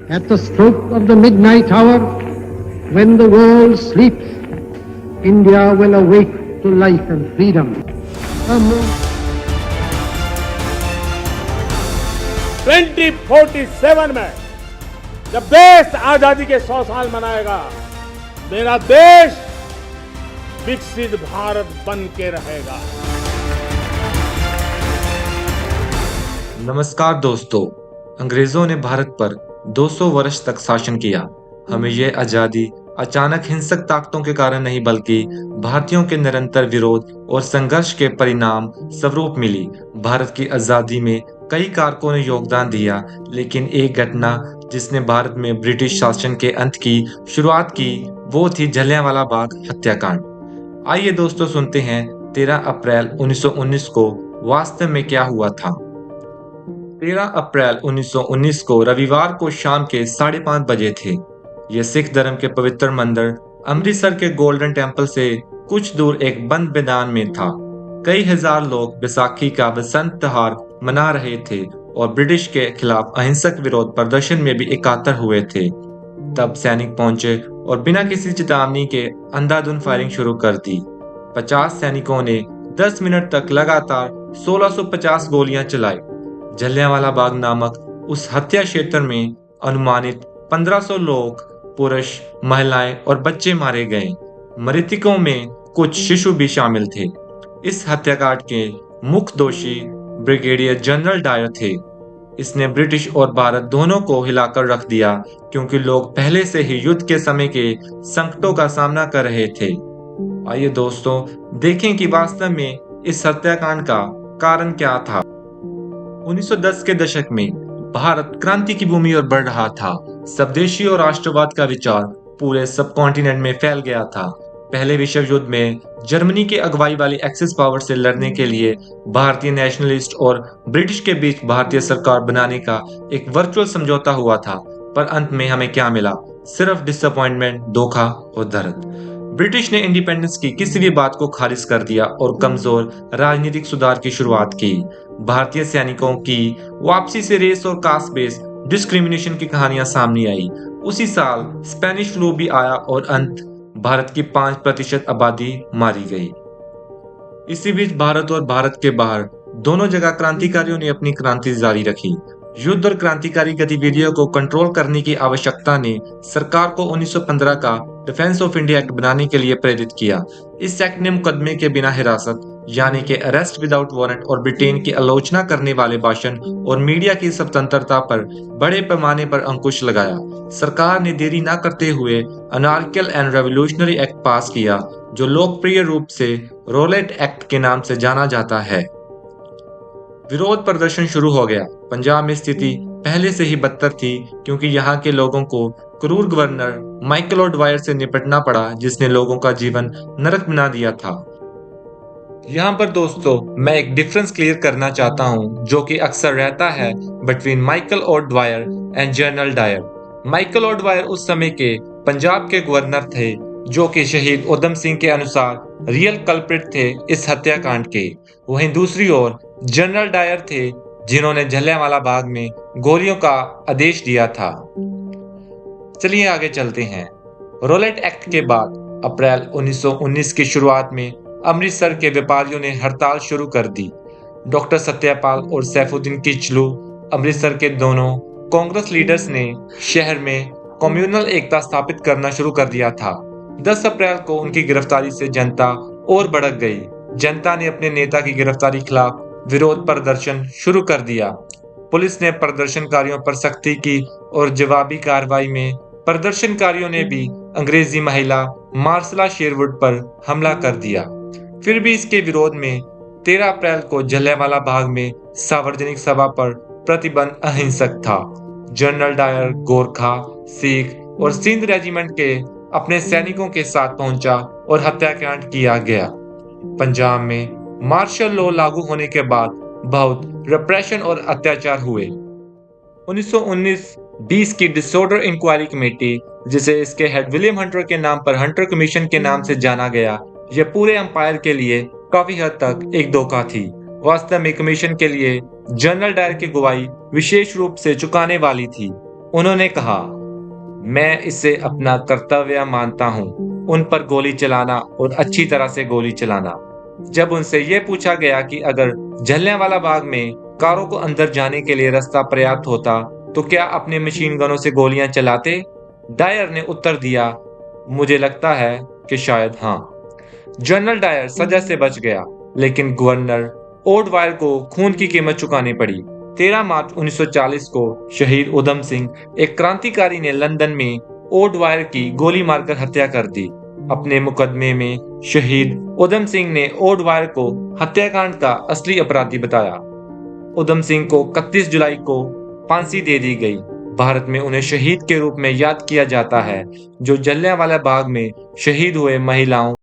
At the stroke of the midnight hour, when the world sleeps, India will awake to life and freedom. 2047 में जब देश आजादी के 100 साल मनाएगा, मेरा देश विकसित भारत बन के रहेगा। नमस्कार दोस्तों, अंग्रेजों ने भारत पर 200 वर्ष तक शासन किया। हमें यह आजादी अचानक हिंसक ताकतों के कारण नहीं बल्कि भारतीयों के निरंतर विरोध और संघर्ष के परिणाम स्वरूप मिली। भारत की आजादी में कई कारकों ने योगदान दिया, लेकिन एक घटना जिसने भारत में ब्रिटिश शासन के अंत की शुरुआत की वो थी जलियांवाला बाग हत्याकांड। आइए दोस्तों सुनते हैं 13 अप्रैल 1919 को वास्तव में क्या हुआ था। 13 अप्रैल 1919 को रविवार को शाम के 5:30 बजे थे। यह सिख धर्म के पवित्र मंदिर अमृतसर के गोल्डन टेम्पल से कुछ दूर एक बंद मैदान में था। कई हजार लोग बैसाखी का बसंत त्योहार मना रहे थे और ब्रिटिश के खिलाफ अहिंसक विरोध प्रदर्शन में भी इकट्ठा हुए थे। तब सैनिक पहुंचे और बिना किसी चेतावनी के अंधाधुंध फायरिंग शुरू कर दी। 50 सैनिकों ने 10 मिनट तक लगातार 1650 गोलियां चलाई। जलियांवाला बाग नामक उस हत्या क्षेत्र में अनुमानित 1500 लोग, पुरुष, महिलाएं और बच्चे मारे गए। मृतकों में कुछ शिशु भी शामिल थे। इस हत्याकांड के मुख्य दोषी ब्रिगेडियर जनरल डायर थे। इसने ब्रिटिश और भारत दोनों को हिलाकर रख दिया, क्योंकि लोग पहले से ही युद्ध के समय के संकटों का सामना कर रहे थे। आइए दोस्तों देखें कि वास्तव में इस हत्याकांड का कारण क्या था। 1910 के दशक में भारत क्रांति की भूमि और बढ़ रहा था। स्वदेशी और राष्ट्रवाद का विचार पूरे सब कॉन्टिनेंट में फैल गया था। पहले विश्व युद्ध में जर्मनी के अगुवाई वाली एक्सिस पावर से लड़ने के लिए भारतीय नेशनलिस्ट और ब्रिटिश के बीच भारतीय सरकार बनाने का एक वर्चुअल समझौता हुआ था, पर अंत में हमें क्या मिला? सिर्फ डिसअपॉइंटमेंट, धोखा और दर्द। ब्रिटिश ने इंडिपेंडेंस की किसी भी बात को खारिज कर दिया और कमजोर राजनीतिक सुधार की शुरुआत की। भारतीय सैनिकों की वापसी से रेस और कास्ट बेस्ड डिस्क्रिमिनेशन की कहानियां सामने आई। उसी साल स्पेनिश फ्लू भी आया और अंत भारत की 5% आबादी मारी गई। इसी बीच भारत और भारत के बाहर दोनों जगह क्रांतिकारियों ने अपनी क्रांति जारी रखी। युद्ध और क्रांतिकारी गतिविधियों को कंट्रोल करने की आवश्यकता ने सरकार को 1915 का डिफेंस ऑफ इंडिया एक्ट बनाने के लिए प्रेरित किया। इस एक्ट ने मुकदमे के बिना हिरासत यानी कि अरेस्ट विदाउट वारंट और ब्रिटेन की आलोचना करने वाले भाषण और मीडिया की स्वतंत्रता पर बड़े पैमाने पर अंकुश लगाया। सरकार ने देरी न करते हुए अनार्किकल एंड रेवोल्यूशनरी एक्ट पास किया, जो लोकप्रिय रूप से रोलेट एक्ट के नाम से जाना जाता है। विरोध प्रदर्शन शुरू हो गया। पंजाब में स्थिति पहले से ही बदतर थी, क्योंकि यहाँ के लोगों को क्रूर गवर्नर माइकल ऑडवायर से निपटना पड़ा, जिसने लोगों का जीवन नरक बना दिया था। यहाँ पर दोस्तों मैं एक डिफरेंस क्लियर करना चाहता हूँ, जो कि अक्सर रहता है between Michael O'Dwyer and General Dyer. Michael O'Dwyer उस समय के पंजाब के गवर्नर थे, जो कि शहीद उधम सिंह के अनुसार रियल कल्प्रिट थे इस हत्याकांड के। वहीं दूसरी ओर जनरल डायर थे, जिन्होंने जलियांवाला बाग में गोलियों का आदेश दिया था। चलिए आगे चलते हैं। रोलेट एक्ट के बाद अप्रैल 1919 की शुरुआत में अमृतसर के व्यापारियों ने हड़ताल शुरू कर दी। डॉक्टर सत्यपाल और सैफुद्दीन किचलू, अमृतसर के दोनों कांग्रेस लीडर्स ने शहर में कम्युनल एकता स्थापित करना शुरू कर दिया था। 10 अप्रैल को उनकी गिरफ्तारी से जनता और भड़क गई। जनता ने अपने नेता की गिरफ्तारी खिलाफ विरोध प्रदर्शन शुरू कर दिया। पुलिस ने प्रदर्शनकारियों पर सख्ती की और जवाबी कार्रवाई में प्रदर्शनकारियों ने भी अंग्रेजी महिला मार्सला शेरवुड पर हमला कर दिया। फिर भी इसके विरोध में 13 अप्रैल को जलियांवाला बाग में सार्वजनिक सभा पर प्रतिबंध अहिंसक था। जनरल डायर गोरखा, सिख और सिंध रेजिमेंट के अपने सैनिकों के साथ पहुंचा और हत्याकांड किया गया। पंजाब में मार्शल लॉ लागू होने के बाद बहुत रिप्रेशन और अत्याचार हुए। 1919-20 की डिसऑर्डर इंक्वायरी कमेटी, जिसे इसके हेड विलियम हंटर के नाम पर हंटर कमीशन के नाम से जाना गया, यह पूरे एम्पायर के लिए काफी हद तक एक धोखा थी। वास्तव में कमीशन के लिए जनरल डायर की गवाही विशेष रूप से चुकाने वाली थी। उन्होंने कहा, मैं इसे अपना कर्तव्य मानता हूं, उन पर गोली चलाना और अच्छी तरह से गोली चलाना। जब उनसे यह पूछा गया कि अगर जलियांवाला बाग में कारों को अंदर जाने के लिए रास्ता पर्याप्त होता तो क्या अपने मशीन गनों से गोलियां चलाते? डायर ने उत्तर दिया, मुझे लगता है कि शायद हाँ। जनरल डायर सजा से बच गया, लेकिन गवर्नर ओडवायर को खून की कीमत चुकानी पड़ी। 13 मार्च 1940 को शहीद उधम सिंह, एक क्रांतिकारी ने लंदन में ओडवायर की गोली मारकर हत्या कर दी। अपने मुकदमे में शहीद उधम सिंह ने ओडवायर को हत्याकांड का असली अपराधी बताया। उधम सिंह को 31 जुलाई को फांसी दे दी गई। भारत में उन्हें शहीद के रूप में याद किया जाता है, जो जलियांवाला बाग में शहीद हुए महिलाओं